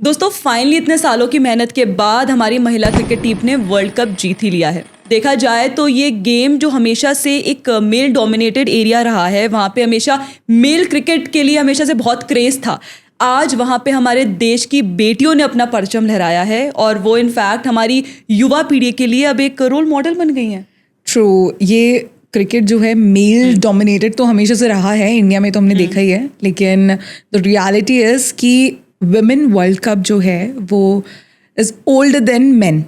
दोस्तों फाइनली इतने सालों की मेहनत के बाद हमारी महिला क्रिकेट टीम ने वर्ल्ड कप जीत ही लिया है। देखा जाए तो ये गेम जो हमेशा से एक मेल डोमिनेटेड एरिया रहा है, वहाँ पे हमेशा मेल क्रिकेट के लिए हमेशा से बहुत क्रेज था। आज वहाँ पे हमारे देश की बेटियों ने अपना परचम लहराया है और वो इनफैक्ट हमारी युवा पीढ़ी के लिए अब एक रोल मॉडल बन गई हैं। ट्रू, ये क्रिकेट जो है मेल डोमिनेटेड तो हमेशा से रहा है, इंडिया में तो हमने देखा ही है, लेकिन द रियलिटी इज कि वुमेन वर्ल्ड कप जो है वो इज ओल्डर देन मेन।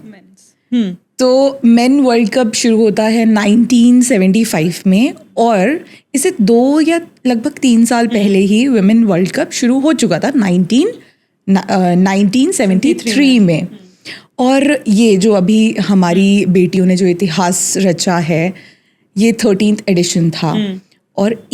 तो मेन वर्ल्ड कप शुरू होता है 1975 में और इसे 2 या लगभग 3 साल पहले ही वुमेन वर्ल्ड कप शुरू हो चुका था 1973 में। और ये जो अभी हमारी बेटियों ने जो इतिहास रचा है, ये 13th एडिशन था। और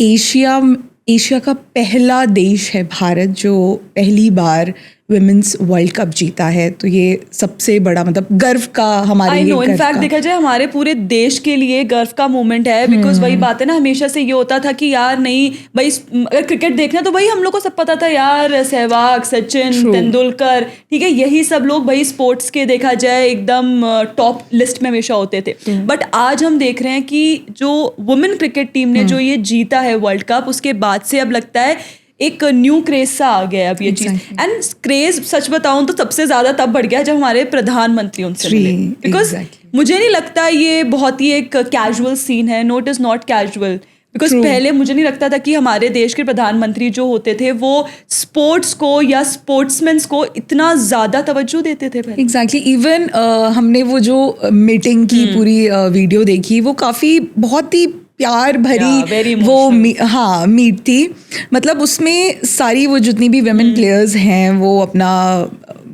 एशिया का पहला देश है भारत जो पहली बार वुमेन्स वर्ल्ड कप जीता है। तो ये सबसे बड़ा मतलब गर्व का हमारे लिए इनफैक्ट देखा जाए हमारे पूरे देश के लिए गर्व का मोमेंट है। बिकॉज वही बात है ना, हमेशा से ये होता था कि यार नहीं भाई, अगर क्रिकेट देखना तो भाई हम लोग को सब पता था यार, सहवाग, सचिन, तेंदुलकर, ठीक है, यही सब लोग भाई स्पोर्ट्स के देखा जाए एकदम टॉप लिस्ट में हमेशा होते थे। बट आज हम देख रहे हैं कि जो वुमेन क्रिकेट टीम ने जो ये जीता है वर्ल्ड कप, उसके बाद से अब लगता है एक न्यू क्रेज सा आ गया अब ये चीज। एंड क्रेज सच बताऊं तो सबसे ज्यादा तब बढ़ गया जब हमारे प्रधानमंत्री उनसे मिले। बिकॉज मुझे नहीं लगता ये बहुत ही एक कैजुअल सीन है। No, it is not casual. Because पहले मुझे नहीं लगता था कि हमारे देश के प्रधानमंत्री जो होते थे वो स्पोर्ट्स को या स्पोर्ट्समैन्स को इतना ज्यादा तवज्जो देते थे। एग्जैक्टली इवन हमने वो जो मीटिंग की पूरी वीडियो देखी, वो काफ़ी बहुत ही प्यार भरी वो मीट थी। मतलब उसमें सारी वो जितनी भी वुमेन प्लेयर्स हैं वो अपना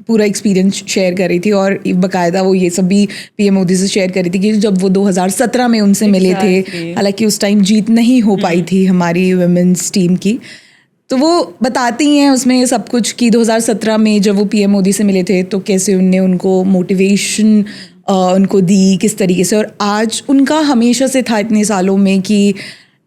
पूरा एक्सपीरियंस शेयर कर रही थी और बाकायदा वो ये सब भी पीएम मोदी से शेयर कर रही थी कि जब वो 2017 में उनसे मिले थे, हालांकि उस टाइम जीत नहीं हो पाई थी हमारी वुमेन्स टीम की, तो वो बताती हैं उसमें सब कुछ कि 2017 में जब वो पीएम मोदी से मिले थे तो कैसे उनने उनको मोटिवेशन उनको दी, किस तरीके से। और आज उनका हमेशा से था इतने सालों में कि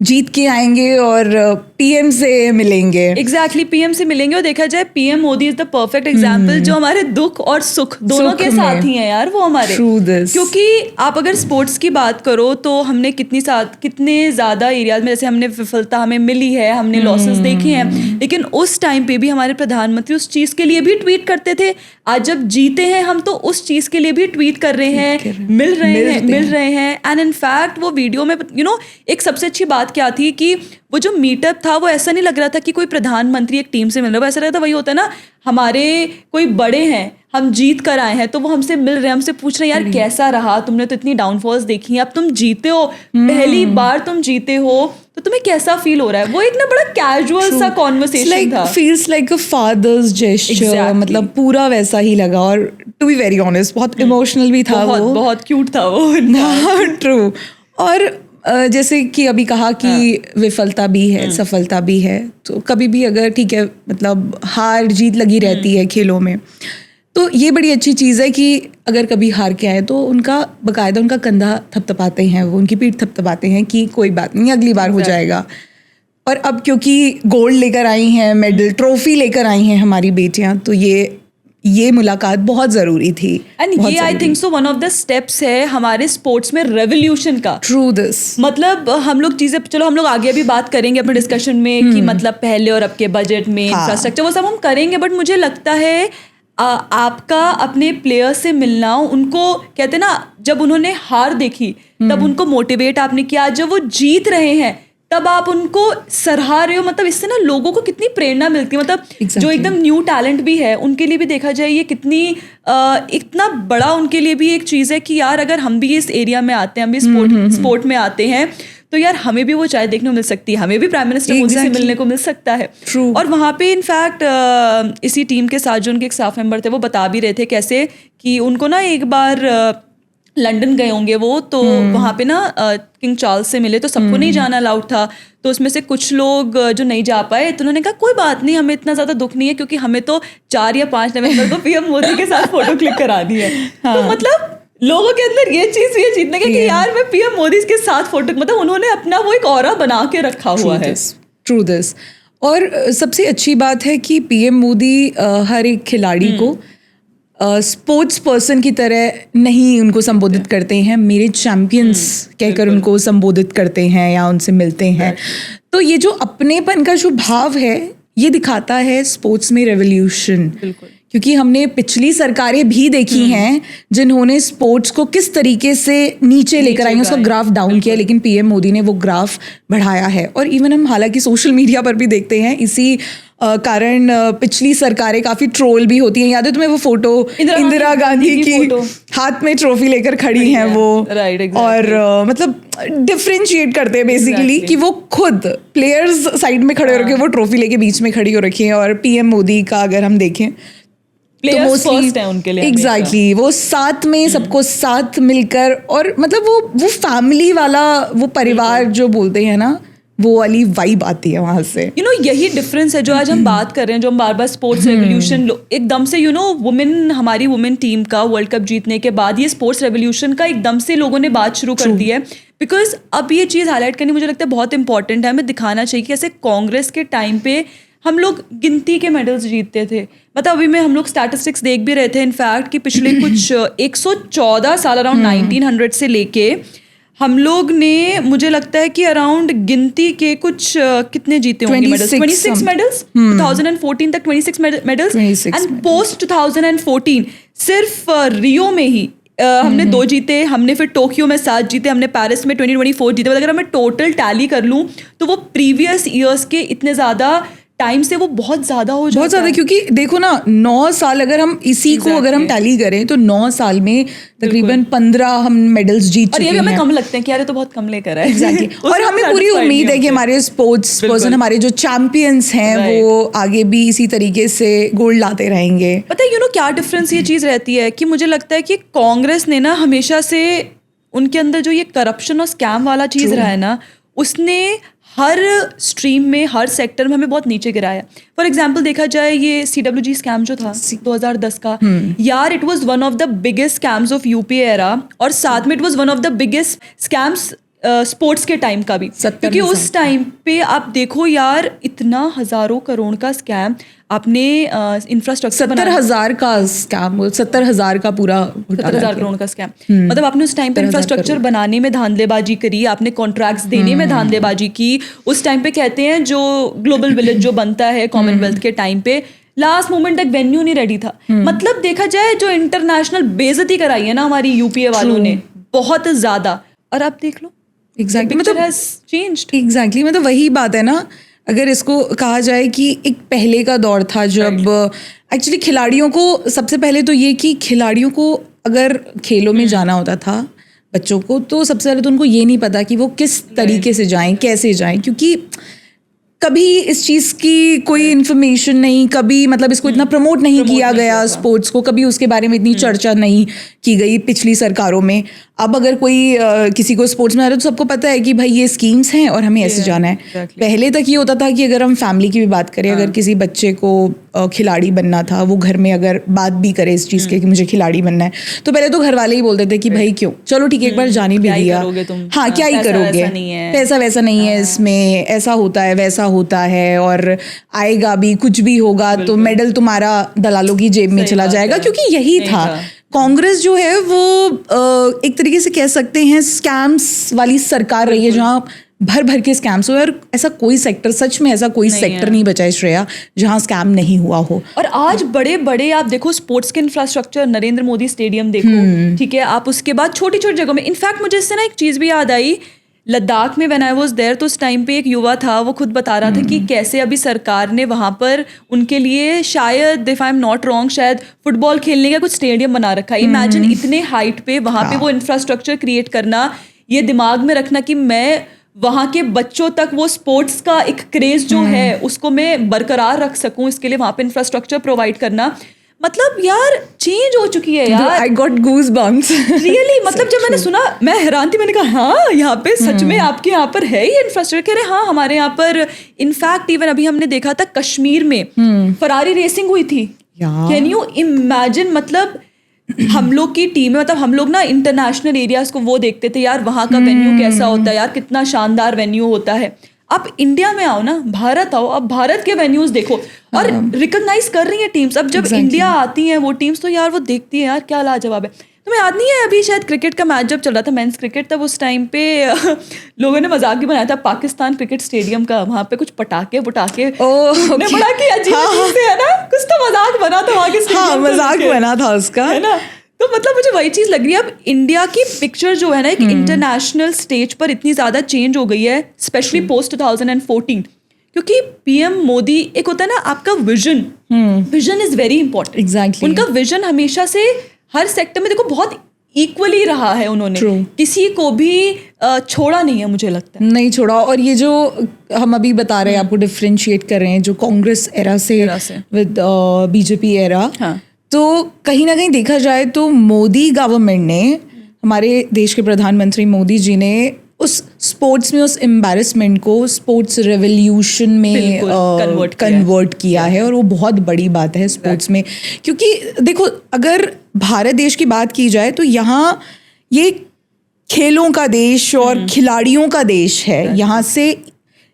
जीत के आएंगे और पीएम से मिलेंगे। एग्जैक्टली पीएम से मिलेंगे। और देखा जाए PM Modi is the perfect example, जो हमारे दुख और सुख दोनों के साथ ही हैं यार वो हमारे। क्योंकि आप अगर स्पोर्ट्स की बात करो तो हमने कितने ज्यादा एरियाज में जैसे हमने विफलता हमें मिली है, हमने लॉसेस देखे हैं, लेकिन उस टाइम पे भी हमारे प्रधानमंत्री उस चीज के लिए भी ट्वीट करते थे। आज जब जीते हैं हम तो उस चीज के लिए भी ट्वीट कर रहे हैं, मिल रहे हैं। एंड इनफैक्ट वो वीडियो में एक सबसे अच्छी बात क्या थी कि वो जो मीटअप था वो ऐसा नहीं लग रहा था कि कोई प्रधानमंत्री एक टीम से मिल रहा है, ऐसा लग रहा था वही होता है ना, हमारे कोई बड़े हैं, हम जीत कर आए हैं तो वो हमसे मिल रहे हैं, हमसे पूछ रहे हैं यार कैसा रहा, तुमने तो इतनी डाउनफॉल्स देखी हैं, अब तुम जीते हो, पहली बार तुम जीते हो, तो तुम्हें कैसा फील हो रहा है। वो एक ना बड़ा कैजुअल सा कॉन्वर्सेशन था, feels like a father's gesture, मतलब पूरा वैसा ही लगा। और टू बी वेरी ऑनेस्ट बहुत इमोशनल भी था, बहुत क्यूट था वो। ट्रू। और जैसे कि अभी कहा कि विफलता भी है, सफलता भी है, तो कभी भी अगर ठीक है मतलब हार जीत लगी रहती है खेलों में, तो ये बड़ी अच्छी चीज़ है कि अगर कभी हार के आए तो उनका बाकायदा उनका कंधा थपथपाते हैं, वो उनकी पीठ थपथपाते हैं कि कोई बात नहीं, अगली बार हो जाएगा। और अब क्योंकि गोल्ड लेकर आई हैं, मेडल ट्रॉफी लेकर आई हैं हमारी बेटियां, तो ये मुलाकात बहुत ज़रूरी थी। एंड ये I think so one of the steps है हमारे स्पोर्ट्स में रेवोल्यूशन का। True this. मतलब हम लोग चीज़ें, चलो हम लोग आगे भी बात करेंगे अपने डिस्कशन में कि मतलब पहले और अब के बजट में इंफ्रास्ट्रक्चर वो सब हम करेंगे, बट मुझे लगता है आपका अपने प्लेयर से मिलना, उनको कहते ना जब उन्होंने हार देखी तब उनको मोटिवेट आपने किया, जब वो जीत रहे हैं तब आप उनको सराहा रहे हो, मतलब इससे ना लोगों को कितनी प्रेरणा मिलती है। मतलब जो एकदम न्यू टैलेंट भी है उनके लिए भी देखा जाए ये कितनी इतना बड़ा उनके लिए भी एक चीज़ है कि यार अगर हम भी इस एरिया में आते हैं, हम भी स्पोर्ट में आते हैं, तो यार हमें भी वो चाय देखने को मिल सकती है, हमें भी प्राइम मिनिस्टर मोदी से मिलने को मिल सकता है। और वहाँ पे इनफैक्ट इसी टीम के साथ जो उनके एक स्टाफ मेंबर थे वो बता भी रहे थे कैसे कि उनको ना एक बार लंदन गए होंगे वो, तो वहाँ पे ना किंग चार्ल्स से मिले, तो सबको नहीं जाना अलाउड था, तो उसमें से कुछ लोग जो नहीं जा पाए, तो उन्होंने कहा कोई बात नहीं, हमें इतना ज़्यादा दुख नहीं है क्योंकि हमें तो 4 या 5 नवंबर को पीएम मोदी के साथ फोटो क्लिक करानी है। तो मतलब लोगों के अंदर ये चीज़ ये जीतने का कि यार मैं पीएम मोदी के साथ फोटो, मतलब उन्होंने अपना वो एक ऑरा बना के रखा हुआ है। True this. और सबसे अच्छी बात है कि पीएम मोदी हर एक खिलाड़ी को स्पोर्ट्स पर्सन की तरह नहीं उनको संबोधित करते हैं, मेरे चैंपियंस कहकर उनको संबोधित करते हैं या उनसे मिलते हैं। तो ये जो अपनेपन का जो भाव है ये दिखाता है स्पोर्ट्स में रेवोल्यूशन, क्योंकि हमने पिछली सरकारें भी देखी हैं जिन्होंने स्पोर्ट्स को किस तरीके से नीचे लेकर आई, उसका ग्राफ डाउन किया, लेकिन पीएम मोदी ने वो ग्राफ बढ़ाया है। और इवन हम हालांकि सोशल मीडिया पर भी देखते हैं इसी कारण पिछली सरकारें काफी ट्रोल भी होती हैं। याद है तुम्हें वो फोटो इंदिरा गांधी की हाथ में ट्रॉफी लेकर खड़ी हैं वो, और मतलब डिफरेंशिएट करते हैं बेसिकली कि वो खुद प्लेयर्स साइड में खड़े हो रखे, वो ट्रॉफी लेके बीच में खड़ी हो रखी है, और पीएम मोदी का अगर हम देखें प्लेयर्स फर्स्ट है उनके लिए। एग्जैक्टली, वो साथ में सबको साथ मिलकर, और मतलब वो फैमिली वाला वो परिवार जो बोलते हैं ना, वो वाली वाइब आती है वहां से। यही डिफरेंस है जो आज हम बात कर रहे हैं, जो हम बार बार स्पोर्ट्स रेवोल्यूशन एकदम से हमारी वुमेन टीम का वर्ल्ड कप जीतने के बाद ये स्पोर्ट्स रेवोल्यूशन का एकदम से लोगों ने बात शुरू कर दी है, बिकॉज अब ये चीज़ हाईलाइट करनी मुझे लगता है बहुत इंपॉर्टेंट है। हमें दिखाना चाहिए कि ऐसे कांग्रेस के टाइम पे हम लोग गिनती के मेडल्स जीतते थे। मतलब अभी में हम लोग स्टैटिस्टिक्स देख भी रहे थे इनफैक्ट कि पिछले कुछ 114 साल अराउंड 1900 से लेके हम लोग ने, मुझे लगता है कि अराउंड गिनती के कुछ कितने जीते होंगे मेडल्स, 26 मेडल्स 2014 तक, 26 मेडल्स, एंड पोस्ट 2014 सिर्फ रियो में ही हमने 2 जीते, हमने फिर टोक्यो में 7 जीते, हमने पेरिस में 2024 जीते। अगर मैं टोटल टैली कर लूँ तो वो प्रीवियस ईयर्स के इतने ज़्यादा टाइम से वो बहुत ज़्यादा हो जाता है। बहुत ज़्यादा, क्योंकि देखो ना 9 साल अगर हम इसी को अगर हम टैली करें तो 9 साल में तकरीबन 15 हम मेडल्स जीत चुके हैं। और ये भी हमें कम लगते हैं कि यार तो बहुत कम लेकर आए। एग्जैक्टली और हमें पूरी उम्मीद है कि हमारे स्पोर्ट्स पर्सन, हमारे जो चैंपियंस हैं वो आगे भी इसी तरीके से गोल्ड लाते रहेंगे। पता है क्या डिफरेंस ये चीज़ रहती है कि मुझे लगता है कि कांग्रेस ने ना हमेशा से उनके अंदर जो ये करप्शन और स्कैम वाला चीज़ रहा है ना, उसने हर स्ट्रीम में, हर सेक्टर में हमें बहुत नीचे गिराया। फॉर एग्जाम्पल देखा जाए ये CWG स्कैम जो था 2010 का, यार it was one of the biggest scams of UPA era, और साथ में it was one of the biggest scams sports के टाइम का भी, क्योंकि उस टाइम पे आप देखो यार इतना हजारों करोड़ का स्कैम आपने इंफ्रास्ट्रक्चर 70,000 का स्कैम, 70,000 का पूरा 70,000 करोड़ का स्कैम, मतलब आपने उस टाइम पे इंफ्रास्ट्रक्चर बनाने में धांधलेबाजी करी, आपने कॉन्ट्रैक्ट्स देने में धांधलेबाजी की। उस टाइम पे कहते हैं जो ग्लोबल विलेज जो बनता है कॉमनवेल्थ के टाइम पे, लास्ट मोमेंट तक वेन्यू नहीं रेडी था। मतलब देखा जाए जो इंटरनेशनल बेइज्जती कराई है ना हमारी यूपीए वालों ने बहुत ज्यादा, और आप देख लो एग्जैक्टली मतलब मतलब वही बात है ना, अगर इसको कहा जाए कि एक पहले का दौर था जब एक्चुअली खिलाड़ियों को, सबसे पहले तो ये कि खिलाड़ियों को अगर खेलों में जाना होता था बच्चों को, तो सबसे पहले तो उनको ये नहीं पता कि वो किस तरीके से जाएं, कैसे जाएं, क्योंकि कभी इस चीज़ की कोई इन्फॉर्मेशन नहीं, कभी मतलब इसको इतना प्रमोट नहीं किया गया स्पोर्ट्स को, कभी उसके बारे में इतनी चर्चा नहीं की गई पिछली सरकारों में। अब अगर कोई किसी को स्पोर्ट्स में आ रहा है तो सबको पता है कि भाई ये स्कीम्स हैं और हमें ऐसे जाना है। पहले तक ये होता था कि अगर हम फैमिली की भी बात करें, अगर किसी बच्चे को खिलाड़ी बनना था, वो घर में अगर बात भी करे इस चीज़ के कि मुझे खिलाड़ी बनना है, तो पहले तो घर वाले ही बोलते थे कि भाई क्यों, चलो ठीक है एक बार जाने भी दिया, हाँ क्या ही करोगे, पैसा वैसा नहीं है इसमें, ऐसा होता है वैसा होता है, और आएगा भी कुछ भी होगा तो मेडल तुम्हारा दलालों की जेब में चला जाएगा। क्योंकि यही था, कांग्रेस जो है वो एक तरीके से कह सकते हैं स्कैम्स वाली सरकार रही है, जहाँ भर भर के स्कैम्स हुए, और ऐसा कोई सेक्टर, सच में ऐसा कोई सेक्टर नहीं बचा है श्रेया जहाँ स्कैम नहीं हुआ हो। और आज बड़े बड़े आप देखो स्पोर्ट्स के इंफ्रास्ट्रक्चर, नरेंद्र मोदी स्टेडियम देखो, ठीक है, आप उसके बाद छोटी छोटी जगहों में, इनफैक्ट मुझे इससे ना एक चीज़ भी याद आई, लद्दाख में व्हेन आई वाज देयर, तो उस टाइम पे एक युवा था, वो खुद बता रहा था कि कैसे अभी सरकार ने वहाँ पर उनके लिए शायद, if I am not wrong, शायद फुटबॉल खेलने का कुछ स्टेडियम बना रखा है। इमेजिन इतने हाइट पे वहाँ पे वो इंफ्रास्ट्रक्चर क्रिएट करना, ये दिमाग में रखना कि मैं वहाँ के बच्चों तक वो स्पोर्ट्स का एक क्रेज जो है उसको मैं बरकरार रख सकूँ, इसके लिए वहाँ पे इंफ्रास्ट्रक्चर प्रोवाइड करना, मतलब यार चेंज हो चुकी है यार। I got goosebumps रियली मतलब जब मैंने सुना मैं हैरान थी, मैंने कहा हाँ यहाँ पे सच में आपके यहाँ पर है ये इंफ्रास्ट्रक्चर। कह रहे हाँ हमारे यहाँ पर, इनफैक्ट इवन अभी हमने देखा था कश्मीर में फरारी रेसिंग हुई थी। कैन यू इमेजिन, मतलब हम लोग की टीम, मतलब हम लोग ना इंटरनेशनल एरियाज को वो देखते थे यार वहाँ का वेन्यू कैसा होता है यार, कितना शानदार वेन्यू होता है। आप इंडिया में आओ ना, भारत आओ, अब भारत के वेन्यूज देखो और रिकॉग्नाइज कर रही है टीम्स। अब जब इंडिया आती है वो टीम्स, तो यार वो देखती है यार क्या लाजवाब है। तुम्हें याद नहीं है अभी शायद क्रिकेट का मैच जब चल रहा था, मेंस क्रिकेट, तब उस टाइम पे लोगों ने मजाक भी बनाया था पाकिस्तान क्रिकेट स्टेडियम का, वहां पे कुछ पटाखे बड़ा कि अजीब से है ना, कुछ तो मजाक बना था वहां के स्टेडियम, मजाक बना था उसका, है ना। तो मतलब मुझे वही चीज लग रही है, अब इंडिया की पिक्चर जो है ना एक इंटरनेशनल स्टेज पर इतनी ज्यादा चेंज हो गई है, स्पेशली पोस्ट 2014, क्योंकि पीएम मोदी, एक होता है ना आपका vision, vision is very important. Exactly, उनका विजन हमेशा से हर सेक्टर में देखो बहुत इक्वली रहा है, उन्होंने किसी को भी छोड़ा नहीं है, मुझे लगता है नहीं छोड़ा। और ये जो हम अभी बता रहे हैं, आपको डिफरेंशिएट कर रहे हैं जो कांग्रेस एरा से विद बीजेपी एरा, तो कहीं ना कहीं देखा जाए तो मोदी गवर्नमेंट ने, हमारे देश के प्रधानमंत्री मोदी जी ने उस स्पोर्ट्स में उस एम्बैरेसमेंट को स्पोर्ट्स रेवोल्यूशन में कन्वर्ट किया है, और वो बहुत बड़ी बात है स्पोर्ट्स में। क्योंकि देखो, अगर भारत देश की बात की जाए तो यहाँ ये खेलों का देश और खिलाड़ियों का देश है।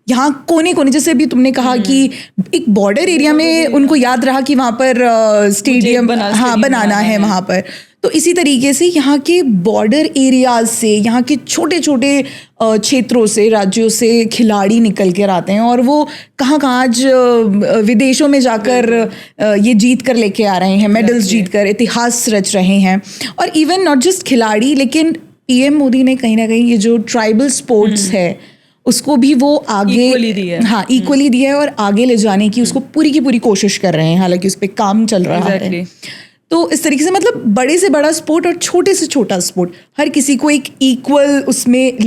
यहाँ कोने कोने, जैसे अभी तुमने कहा कि एक बॉर्डर एरिया में उनको याद रहा कि वहाँ पर स्टेडियम बनाना है वहाँ पर, तो इसी तरीके से यहाँ के बॉर्डर एरियाज से, यहाँ के छोटे छोटे क्षेत्रों से, राज्यों से खिलाड़ी निकल कर आते हैं, और वो कहाँ आज विदेशों में जाकर ये जीत कर लेके आ रहे हैं, मेडल्स जीत कर इतिहास रच रहे हैं। और इवन नॉट जस्ट खिलाड़ी, लेकिन पीएम मोदी ने कहीं ना कहीं ये जो ट्राइबल स्पोर्ट्स है उसको भी वो आगे इक्वली दिया है, और आगे ले जाने की उसको पूरी की पूरी कोशिश कर रहे हैं, हालांकि उस पर काम चल रहा है। तो इस तरीके से मतलब बड़े से बड़ा स्पोर्ट और छोटे से छोटा स्पोर्ट, हर किसी को एक इक्वल उसमें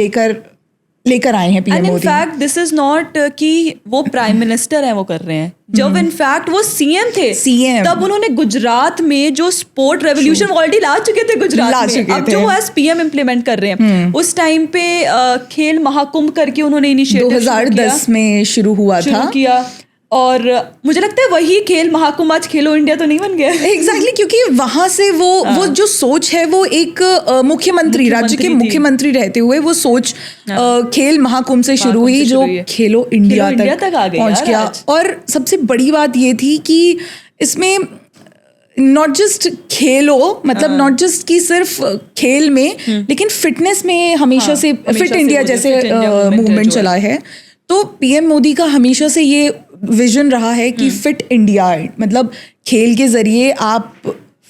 लेकर आए हैं PM Modi. In fact this is not कि वो प्राइम मिनिस्टर हैं वो कर रहे हैं, जब इनफैक्ट वो सीएम थे, तब उन्होंने गुजरात में जो स्पोर्ट रेवोल्यूशन ऑलरेडी ला चुके थे गुजरात में, अब जो एज पीएम इम्प्लीमेंट कर रहे हैं। उस टाइम पे खेल महाकुंभ करके उन्होंने इनिशिएटिव 2010 में शुरू किया, और मुझे लगता है वही खेल महाकुंभ आज खेलो इंडिया तो नहीं बन गया। एग्जैक्टली, क्योंकि वहां से वो जो सोच है, वो एक मुख्यमंत्री राज्य के मुख्यमंत्री रहते हुए वो सोच खेल महाकुंभ से शुरू हुई, जो खेलो इंडिया तक पहुंच गया। और सबसे बड़ी बात ये थी कि इसमें नॉट जस्ट खेलो, मतलब नॉट जस्ट कि सिर्फ खेल में, लेकिन फिटनेस में हमेशा से फिट इंडिया जैसे मूवमेंट चला है। तो पीएम मोदी का हमेशा से ये विजन रहा है कि फिट इंडिया, मतलब खेल के जरिए आप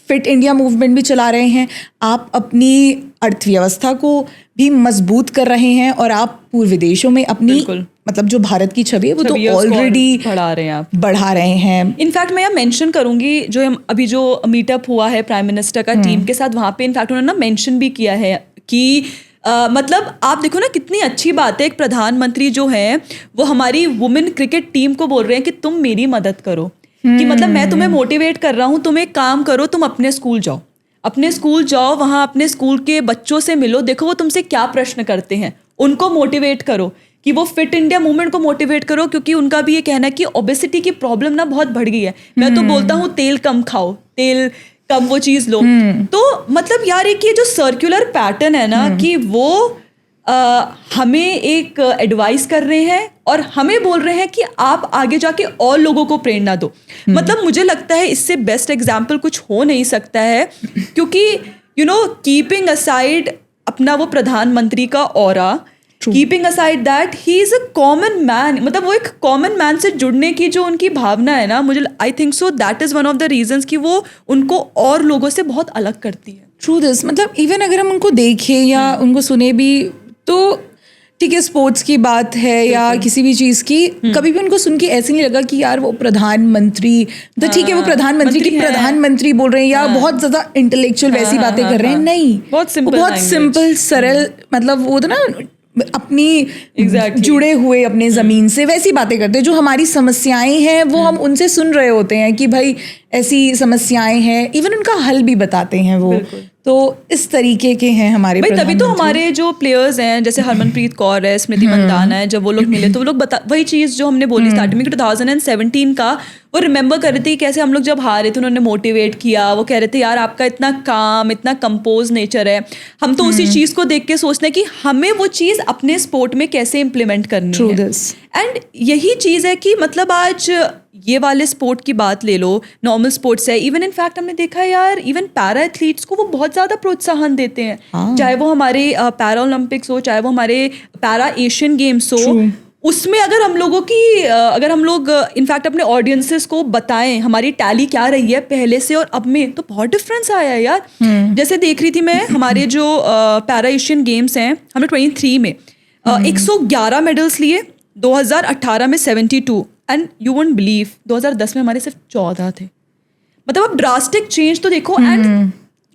फिट इंडिया मूवमेंट भी चला रहे हैं, आप अपनी अर्थव्यवस्था को भी मजबूत कर रहे हैं, और आप पूर्व विदेशों में अपनी मतलब जो भारत की छवि है वो तो ऑलरेडी बढ़ा रहे हैं। इनफैक्ट मैं यहाँ मेंशन करूंगी, जो अभी जो मीटअप हुआ है प्राइम मिनिस्टर का टीम के साथ, वहाँ पे इनफैक्ट उन्होंने मेंशन भी किया है कि मतलब आप देखो ना कितनी अच्छी बात है, एक प्रधानमंत्री जो है वो हमारी वुमेन क्रिकेट टीम को बोल रहे हैं कि तुम मेरी मदद करो, कि मतलब मैं तुम्हें मोटिवेट कर रहा हूँ, तुम एक काम करो, तुम अपने स्कूल जाओ, वहाँ अपने स्कूल के बच्चों से मिलो, देखो वो तुमसे क्या प्रश्न करते हैं, उनको मोटिवेट करो, कि वो फिट इंडिया मूवमेंट को मोटिवेट करो, क्योंकि उनका भी ये कहना है कि ओबेसिटी की प्रॉब्लम ना बहुत बढ़ गई है। मैं तो बोलता हूँ तेल कम खाओ, तेल कम वो चीज लो। तो मतलब यार एक ये जो सर्कुलर पैटर्न है ना, कि वो हमें एक एडवाइस कर रहे हैं और हमें बोल रहे हैं कि आप आगे जाके और लोगों को प्रेरणा दो। मतलब मुझे लगता है इससे बेस्ट एग्जाम्पल कुछ हो नहीं सकता है, क्योंकि कीपिंग असाइड अपना वो प्रधानमंत्री का aura, keeping aside that he is a common man, मतलब वो एक कॉमन मैन से जुड़ने की जो उनकी भावना है ना, मुझे I think so that is one of the reasons कि वो उनको और लोगों से बहुत अलग करती है। ट्रू दिस, मतलब इवन अगर हम उनको देखें या उनको सुने भी, तो ठीक है स्पोर्ट्स की बात है या किसी भी चीज़ की, कभी भी उनको सुन के ऐसे नहीं लगा कि यार वो प्रधानमंत्री, तो ठीक है वो प्रधानमंत्री बोल रहे हैं या बहुत ज़्यादा इंटेलेक्चुअल वैसी बातें कर रहे हैं, नहीं, बहुत सिंपल सरल, मतलब वो ना अपनी जुड़े हुए अपने ज़मीन से वैसी बातें करते हैं। जो हमारी समस्याएं हैं वो हम उनसे सुन रहे होते हैं कि भाई ऐसी समस्याएं हैं, इवन उनका हल भी बताते हैं वो। तो इस तरीके के हैं हमारे भाई। तभी तो हमारे जो प्लेयर्स हैं जैसे हरमनप्रीत कौर है, स्मृति मंदाना है, जब वो लोग मिले तो वो लोग वही चीज़ जो हमने बोली स्टार्टिंग में 2017 का वो रिमेंबर कर रहे थे कैसे हम लोग जब हारे थे उन्होंने मोटिवेट किया। वो कह रहे थे यार आपका इतना काम, इतना कंपोज नेचर है, हम तो उसी चीज़ को देख के सोचते हैं कि हमें वो चीज़ अपने स्पोर्ट में कैसे इम्प्लीमेंट करनी है। एंड यही चीज़ है कि मतलब आज ये वाले स्पोर्ट की बात ले लो, नॉर्मल स्पोर्ट्स है, इवन इनफैक्ट हमने देखा है यार इवन पैरा एथलीट्स को वो बहुत ज़्यादा प्रोत्साहन देते हैं। चाहे वो हमारे पैरा ओलंपिक्स हो, चाहे वो हमारे पैरा एशियन गेम्स हो, उसमें अगर हम लोगों की अगर हम लोग इनफैक्ट अपने ऑडियंसेस को बताएं हमारी टैली क्या रही है पहले से और अब में, तो बहुत डिफरेंस आया है यार। जैसे देख रही थी मैं हमारे जो पैरा एशियन गेम्स हैं, हमने 23 में 111 मेडल्स लिए, 2018 में 72, एंड यू वोंट बिलीव 2010 में हमारे सिर्फ 14 थे। मतलब अब ड्रास्टिक चेंज तो देखो। एंड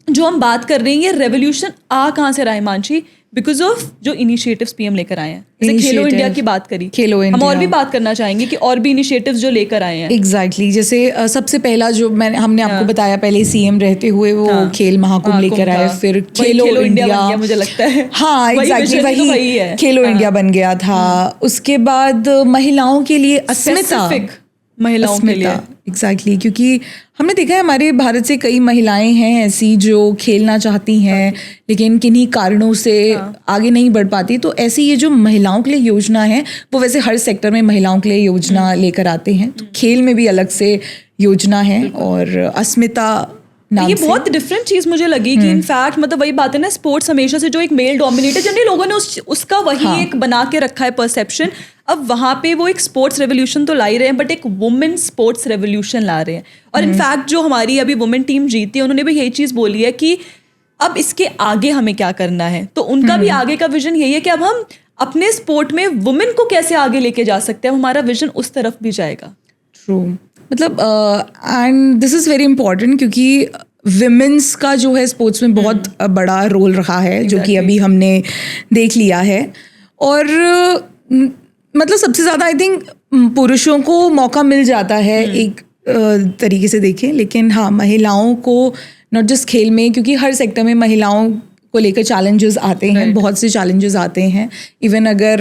जो हम बात कर रहे हैं ये रेवोल्यूशन आ कहाँ से रहा है मानसी? बिकॉज ऑफ जो इनिशिएटिव्स पीएम लेकर आए हैं। जैसे खेलो इंडिया की बात करी, हम और भी बात करना चाहेंगे कि और भी इनिशिएटिव्स जो लेकर आए हैं। एग्जैक्टली जैसे सबसे पहला जो हमने आपको बताया पहले सीएम रहते हुए वो खेल महाकुंभ लेकर आए, फिर खेलो इंडिया मुझे लगता है। हाँ एग्जैक्टली वही खेलो इंडिया बन गया था। उसके बाद महिलाओं के लिए अस्मिता, महिलाओं के लिए एग्जैक्टली क्योंकि हमने देखा है हमारे भारत से कई महिलाएं हैं ऐसी जो खेलना चाहती हैं लेकिन किन्हीं कारणों से आगे नहीं बढ़ पाती। तो ऐसी ये जो महिलाओं के लिए योजना है वो वैसे हर सेक्टर में महिलाओं के लिए योजना लेकर आते हैं, तो खेल में भी अलग से योजना है। और अस्मिता ये बहुत डिफरेंट चीज मुझे लगी कि इनफैक्ट मतलब वही बात है ना, स्पोर्ट्स हमेशा से जो एक मेल डोमिनेटेड जनरली लोगों ने उसका वही एक बना के रखा है परसेप्शन। अब वहाँ पे वो एक स्पोर्ट्स रेवोल्यूशन तो ला ही रहे हैं बट एक वुमेन स्पोर्ट्स रेवोल्यूशन ला रहे हैं। और इनफैक्ट जो हमारी अभी वुमेन टीम जीती है उन्होंने भी यही चीज़ बोली है कि अब इसके आगे हमें क्या करना है। तो उनका भी आगे का विजन यही है कि अब हम अपने स्पोर्ट में वुमेन को कैसे आगे लेके जा सकते हैं, हमारा विजन उस तरफ भी जाएगा। ट्रू, मतलब and this is very important क्योंकि विमेंस का जो है स्पोर्ट्स में बहुत बड़ा रोल रहा है जो कि अभी हमने देख लिया है। और मतलब सबसे ज़्यादा आई थिंक पुरुषों को मौका मिल जाता है एक तरीके से देखें, लेकिन हाँ महिलाओं को नॉट जस्ट खेल में, क्योंकि हर सेक्टर में महिलाओं को लेकर चैलेंजेस आते हैं, बहुत से चैलेंजेस आते हैं। इवन अगर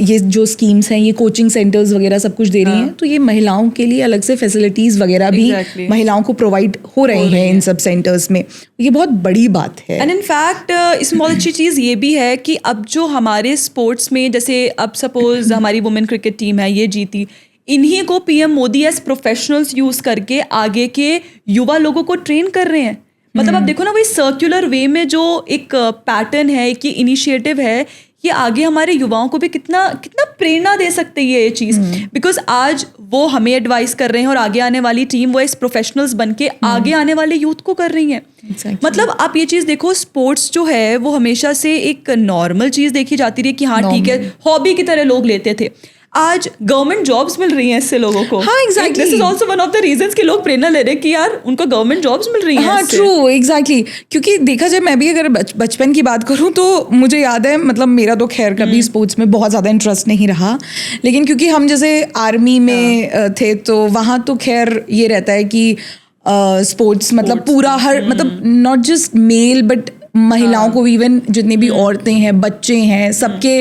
ये जो स्कीम्स हैं ये कोचिंग सेंटर्स वगैरह सब कुछ दे रही हैं तो ये महिलाओं के लिए अलग से फैसिलिटीज़ वगैरह भी महिलाओं को प्रोवाइड हो रहे हैं इन सब सेंटर्स में। ये बहुत बड़ी बात है। एंड इनफैक्ट इसमें बहुत अच्छी चीज़ ये भी है कि अब जो हमारे स्पोर्ट्स में जैसे अब सपोज हमारी वुमेन क्रिकेट टीम है ये जीती, इन्हीं को PM Modi as professionals use करके आगे के युवा लोगों को ट्रेन कर रहे हैं। मतलब आप देखो ना वही सर्कुलर वे में जो एक पैटर्न है कि इनिशिएटिव है, ये आगे हमारे युवाओं को भी कितना कितना प्रेरणा दे सकती है ये चीज़। बिकॉज आज वो हमें एडवाइस कर रहे हैं और आगे आने वाली टीम वो इस प्रोफेशनल्स बन के आगे आने वाले यूथ को कर रही हैं। मतलब आप ये चीज़ देखो, स्पोर्ट्स जो है वो हमेशा से एक नॉर्मल चीज़ देखी जाती रही कि हाँ ठीक है हॉबी की तरह लोग लेते थे। आज गवर्नमेंट जॉब्स मिल रही हैं इससे लोगों को। हाँ exactly, this is also one of the reasons कि लोग प्रेरणा ले रहे हैं कि यार उनको गवर्नमेंट जॉब्स मिल रही हैं। हाँ ट्रू एग्जैक्टली, क्योंकि देखा जाए मैं भी अगर बचपन की बात करूँ तो मुझे याद है, मतलब मेरा तो खैर कभी स्पोर्ट्स में बहुत ज़्यादा इंटरेस्ट नहीं रहा, लेकिन क्योंकि हम जैसे आर्मी में थे तो वहाँ तो खैर ये रहता है कि स्पोर्ट्स मतलब पूरा हर मतलब नॉट जस्ट मेल बट महिलाओं को इवन जितनी भी औरतें हैं बच्चे हैं सबके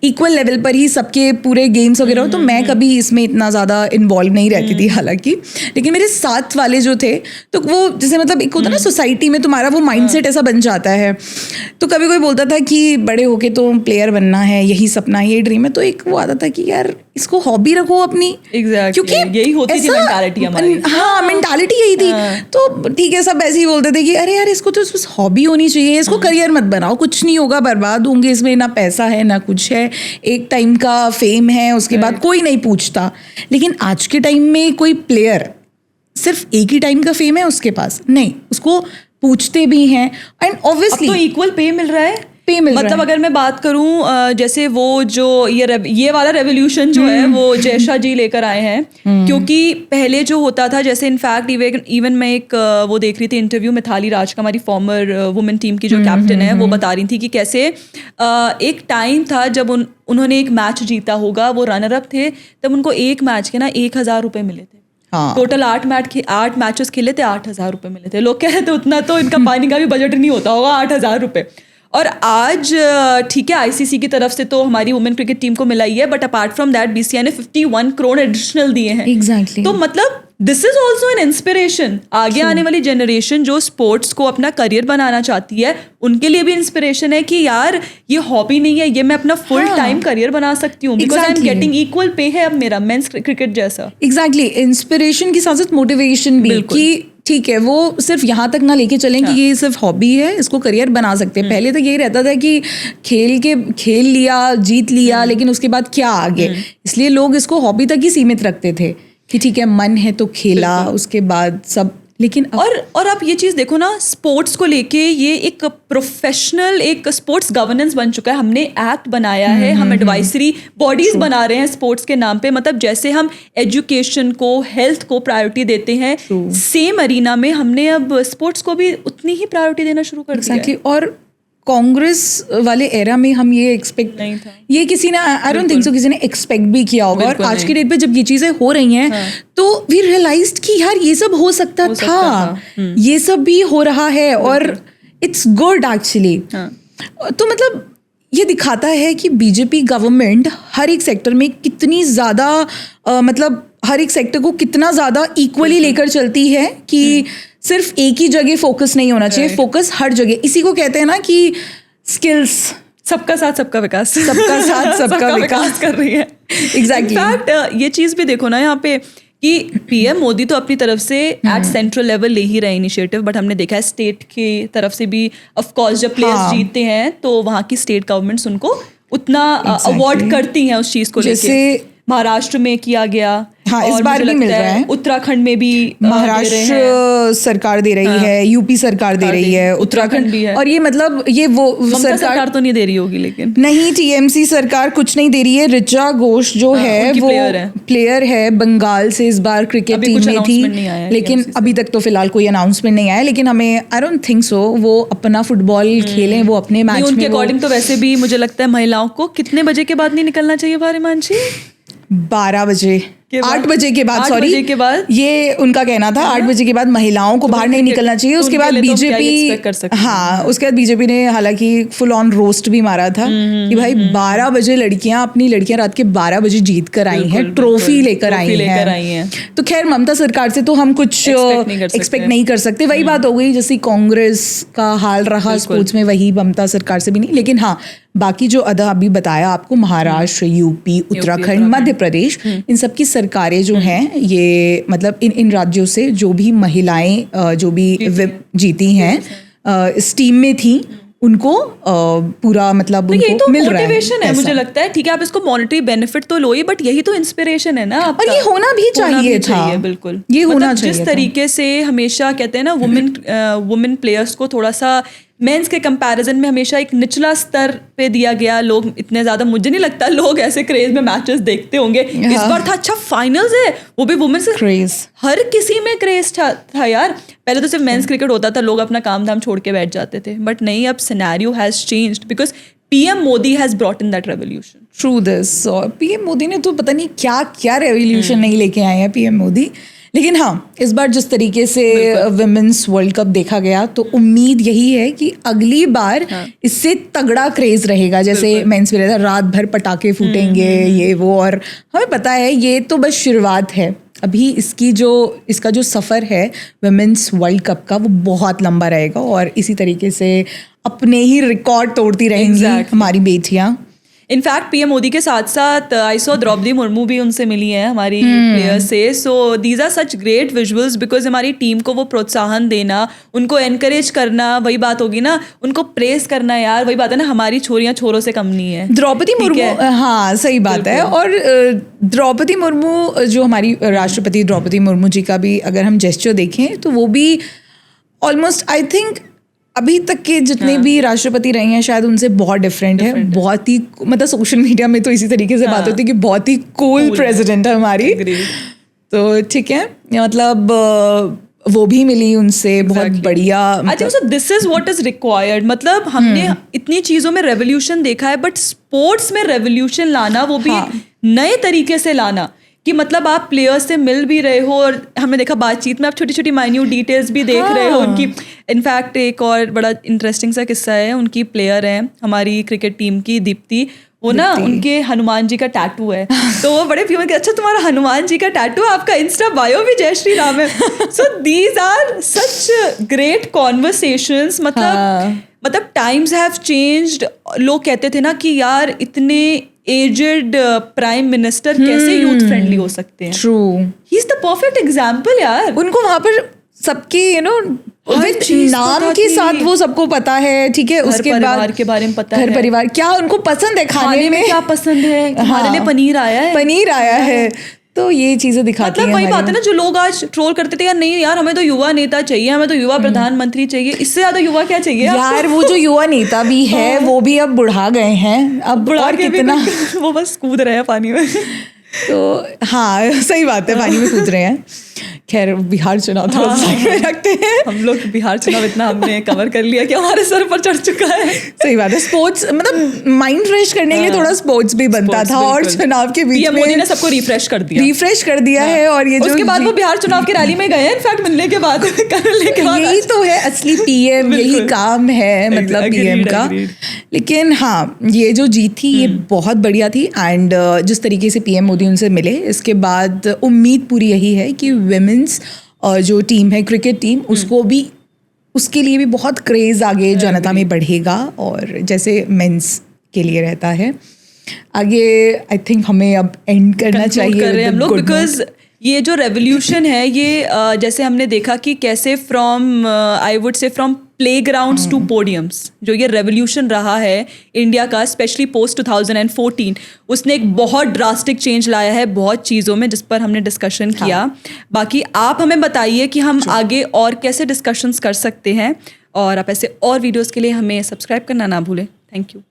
इक्वल लेवल पर ही सबके पूरे गेम्स वगैरह हो। तो मैं कभी इसमें इतना ज़्यादा इन्वॉल्व नहीं रहती थी हालांकि, लेकिन मेरे साथ वाले जो थे तो वो जैसे मतलब एक होता ना सोसाइटी में तुम्हारा वो माइंडसेट ऐसा बन जाता है। तो कभी कोई बोलता था कि बड़े होके तो प्लेयर बनना है, यही सपना है, यही ड्रीम है, तो एक वो आता था कि यार इसको हॉबी रखो अपनी। क्योंकि यही होती थी मेंटालिटी हमारी। हाँ मेंटालिटी यही थी। तो ठीक है सब ऐसे ही बोलते थे कि अरे यार इसको तो हॉबी होनी चाहिए, इसको करियर मत बनाओ, कुछ नहीं होगा, बर्बाद होंगे इसमें, ना पैसा है ना कुछ है, एक टाइम का फेम है उसके बाद कोई नहीं पूछता। लेकिन आज के टाइम में कोई प्लेयर सिर्फ एक ही टाइम का फेम है उसके पास नहीं, उसको पूछते भी हैं एंड ऑब्वियसली तो इक्वल पे मिल रहा है। मतलब अगर मैं बात करूं जैसे वो जो ये वाला रेवोल्यूशन जो है वो जयशा जी लेकर आए हैं, क्योंकि पहले जो होता था जैसे इनफैक्ट इवन मैं एक वो देख रही थी इंटरव्यू मिथाली राज का, हमारी फॉर्मर वुमेन टीम की जो कैप्टन है, वो बता रही थी कि कैसे एक टाइम था जब उन्होंने एक मैच जीता होगा, वो रनर अप थे, तब उनको एक मैच के ना 1,000 रुपये मिले थे। टोटल 8 मैचेस खेले थे, 8,000 रुपए मिले थे। लोग कह रहे थे उतना तो इनका पानी का भी बजट नहीं होता होगा, 8,000 रुपए। और आज ठीक है आईसीसी की तरफ से तो हमारी वुमेन क्रिकेट टीम को मिला ही है, but apart from that BCCI ने 51 करोड़ एडिशनल दिए हैं। एग्जैक्टली तो मतलब this is also an inspiration. आगे आने वाली जनरेशन जो स्पोर्ट्स को अपना करियर बनाना चाहती है, उनके लिए भी इंस्पिरेशन है कि यार ये हॉबी नहीं है, ये मैं अपना फुल टाइम करियर बना सकती हूँ, because I am getting equal pay है अब मेरा मेंस क्रिकेट जैसा। एग्जैक्टली इंस्पिरेशन के साथ साथ मोटिवेशन भी कि ठीक है वो सिर्फ यहाँ तक ना लेके चलें कि ये सिर्फ हॉबी है, इसको करियर बना सकते हैं। पहले तो यही रहता था कि खेल लिया, जीत लिया, लेकिन उसके बाद क्या आगे, इसलिए लोग इसको हॉबी तक ही सीमित रखते थे कि ठीक है मन है तो खेला, उसके बाद सब। लेकिन और आप ये चीज़ देखो ना, स्पोर्ट्स को लेके ये एक प्रोफेशनल एक स्पोर्ट्स गवर्नेंस बन चुका है। हमने एक्ट बनाया है, हम एडवाइजरी बॉडीज बना रहे हैं स्पोर्ट्स के नाम पे। मतलब जैसे हम एजुकेशन को, हेल्थ को प्रायोरिटी देते हैं, सेम अरीना में हमने अब स्पोर्ट्स को भी उतनी ही प्रायोरिटी देना शुरू कर दिया है। और कांग्रेस वाले एरा में हम ये एक्सपेक्ट नहीं था, ये किसी ने आई डोंट थिंक सो किसी ने एक्सपेक्ट भी किया होगा। और आज की डेट पे जब ये चीजें हो रही हैं तो वी रियलाइज्ड कि यार ये सब हो सकता था, ये सब भी हो रहा है और इट्स गुड एक्चुअली। तो मतलब ये दिखाता है कि बीजेपी गवर्नमेंट हर एक सेक्टर में कितनी ज़्यादा मतलब हर एक सेक्टर को कितना ज़्यादा इक्वली लेकर चलती है कि सिर्फ एक ही जगह फोकस नहीं होना चाहिए, फोकस हर जगह। इसी को कहते हैं ना कि स्किल्स, सबका साथ सबका विकास, सबका साथ सबका विकास कर रही है। एग्जैक्टली इनफैक्ट ये चीज़ भी देखो ना यहाँ पे कि पीएम मोदी तो अपनी तरफ से एट सेंट्रल लेवल ले ही रहे इनिशिएटिव, बट हमने देखा है स्टेट की तरफ से भी ऑफ कोर्स जब प्लेयर्स जीतते हैं तो वहाँ की स्टेट गवर्नमेंट्स उनको उतना अवार्ड करती हैं उस चीज़ को लेके। महाराष्ट्र में किया गया, हाँ इस बार भी मिल रहा है, उत्तराखंड में भी महाराष्ट्र सरकार दे रही है, यूपी सरकार दे रही है, उत्तराखंड भी है। और ये मतलब ये वो सरकार तो नहीं दे रही होगी, लेकिन नहीं टीएमसी सरकार कुछ नहीं दे रही है। ऋचा घोष जो है वो प्लेयर है बंगाल से, इस बार क्रिकेट टीम में थी, लेकिन अभी तक तो फिलहाल कोई अनाउंसमेंट नहीं आया। लेकिन हमें आई डोंट थिंक सो वो अपना फुटबॉल खेलें, वो अपने मैच में। उनके अकॉर्डिंग तो वैसे भी मुझे लगता है महिलाओं को कितने बजे के बाद नहीं निकलना चाहिए बाहर, हिमांशी? 12 बजे 8 बजे के बाद, 8 बजे के बाद ये उनका कहना था। 8 बजे के बाद महिलाओं को बाहर नहीं निकलना चाहिए। उसके बाद बीजेपी, हाँ उसके बाद बीजेपी ने हालांकि फुल ऑन रोस्ट भी मारा था कि भाई 12 बजे अपनी लड़कियां रात के 12 बजे जीत कर आई हैं, ट्रॉफी लेकर आई हैं। तो खैर ममता सरकार से तो हम कुछ एक्सपेक्ट नहीं कर सकते। वही बात हो गई जैसे कांग्रेस का हाल रहा स्पोर्ट्स में, वही ममता सरकार से भी नहीं। लेकिन हाँ बाकी जो अभी बताया आपको, महाराष्ट्र, यूपी, उत्तराखंड, मध्य प्रदेश, इन सब की सरकारें जो हैं ये मतलब इन राज्यों से जो भी महिलाएं जो भी जीती हैं इस टीम में थी, उनको पूरा मतलब उनको तो मिल रहा है। मोटिवेशन है मुझे लगता है। ठीक है आप इसको मॉनेटरी बेनिफिट तो लो ही, बट यही तो इंस्पिरेशन है ना आपका। और ये होना भी चाहिए था, बिल्कुल ये होना चाहिए। जिस तरीके से हमेशा कहते हैं ना वुमेन प्लेयर्स को थोड़ा सा मेंस के कंपैरिजन में हमेशा एक निचला स्तर पे दिया गया। लोग इतने ज्यादा, मुझे नहीं लगता लोग ऐसे क्रेज में मैचेस देखते होंगे। इस बार था अच्छा फाइनल्स है, वो भी वुमेन से क्रेज, हर किसी में क्रेज था यार। पहले तो सिर्फ मेंस क्रिकेट होता था, लोग अपना काम धाम छोड़ के बैठ जाते थे, बट नहीं, अब scenario has changed because PM Modi has brought in that revolution through this. और पीएम मोदी ने तो पता नहीं क्या क्या रेवोल्यूशन नहीं लेके आए हैं पीएम मोदी। लेकिन हाँ इस बार जिस तरीके से विमेंस वर्ल्ड कप देखा गया, तो उम्मीद यही है कि अगली बार इससे तगड़ा क्रेज रहेगा। जैसे मेंस में रहता रात भर पटाखे फूटेंगे ये वो, और हमें पता है ये तो बस शुरुआत है। अभी इसका जो सफ़र है विमेंस वर्ल्ड कप का, वो बहुत लंबा रहेगा और इसी तरीके से अपने ही रिकॉर्ड तोड़ती रहेंगी हमारी बेटियाँ। इनफैक्ट पीएम मोदी के साथ साथ आई सो द्रौपदी मुर्मू भी उनसे मिली हैं हमारी प्लेयर से। So these are such great visuals because हमारी टीम को वो प्रोत्साहन देना, उनको एनकरेज करना, वही बात होगी ना, उनको प्रेस करना। यार वही बात है ना, हमारी छोरियां छोरों से कम नहीं है। द्रौपदी मुर्मू, हाँ सही बात है। और द्रौपदी मुर्मू जो हमारी राष्ट्रपति द्रौपदी मुर्मू जी का भी अगर हम जेस्चर देखें तो वो भी ऑलमोस्ट आई थिंक अभी तक के जितने भी राष्ट्रपति रहे हैं शायद उनसे बहुत डिफरेंट है। बहुत ही मतलब सोशल मीडिया में तो इसी तरीके से बात होती है कि बहुत ही कूल प्रेसिडेंट है हमारी। तो ठीक है, मतलब वो भी मिली उनसे, बहुत बढ़िया। I think so this is what is required. मतलब हमने इतनी चीजों में रेवोल्यूशन देखा है, बट स्पोर्ट्स में रेवोल्यूशन लाना, वो भी नए तरीके से लाना कि मतलब आप प्लेयर्स से मिल भी रहे हो और हमने देखा बातचीत में आप छोटी छोटी माइन्यूट डिटेल्स भी देख रहे हो उनकी। इनफैक्ट एक और बड़ा इंटरेस्टिंग सा किस्सा है, उनकी प्लेयर है हमारी क्रिकेट टीम की दीप्ति, वो ना उनके हनुमान जी का टैटू है तो वो बड़े प्योर के अच्छा तुम्हारा हनुमान जी का टैटू, आपका इंस्टा बायो भी जय श्री राम है। So these are such great conversations. मतलब टाइम्स हैव चेंज्ड। लोग कहते थे ना कि यार इतने एजेड प्राइम मिनिस्टर कैसे यूथ फ्रेंडली हो सकते हैं। True, he is the perfect example यार। उनको वहां पर सबकी नाम के साथ वो सबको पता है, ठीक है। उसके बाद परिवार के बारे में पता है, घर परिवार क्या उनको पसंद है खाने में क्या पसंद है, हमारे लिए पनीर आया है। तो ये चीजें दिखाती हैं। वही बात है ना, जो लोग आज ट्रोल करते थे यार नहीं यार हमें तो युवा नेता चाहिए, हमें तो युवा प्रधानमंत्री चाहिए, इससे ज्यादा युवा क्या चाहिए यार। वो जो युवा नेता भी है वो भी अब बुढ़ा गए हैं, अब बुढ़ा के कितना वो बस कूद रहे हैं पानी में। तो हाँ सही बात है, पानी में कूद रहे हैं। खैर बिहार चुनाव थोड़ा रखते हैं हम लोग। बिहार चुनाव इतना हमने कवर कर लिया कि हमारे सर पर चढ़ चुका है। सही बात है। स्पोर्ट्स मतलब माइंड फ्रेश करने के लिए थोड़ा स्पोर्ट्स भी बनता था और चुनाव के बीच में मोदी ने सबको रिफ्रेश कर दिया है। और ये उसके बाद वो बिहार चुनाव की रैली में गए इनफैक्ट मिलने के बाद यही तो है असली पीएम, यही काम है मतलब पीएम का। लेकिन हाँ ये जो जीत थी ये बहुत बढ़िया थी। एंड जिस तरीके से पीएम मोदी उनसे मिले, इसके बाद उम्मीद पूरी यही है कि विमेंस जो टीम है क्रिकेट टीम, उसको भी उसके लिए भी बहुत क्रेज आगे जनता में बढ़ेगा और जैसे मेंस के लिए रहता है। आगे आई थिंक हमें अब एंड करना चाहिए हम लोग, बिकॉज ये जो रेवोल्यूशन है ये जैसे हमने देखा कि कैसे from I would say from playgrounds to podiums, जो ये रेवोल्यूशन रहा है इंडिया का स्पेशली पोस्ट 2014, उसने एक बहुत ड्रास्टिक चेंज लाया है बहुत चीज़ों में जिस पर हमने डिस्कशन किया। बाकी आप हमें बताइए कि हम आगे और कैसे डिस्कशंस कर सकते हैं, और आप ऐसे और वीडियोज़ के लिए हमें सब्सक्राइब करना ना भूलें। Thank you.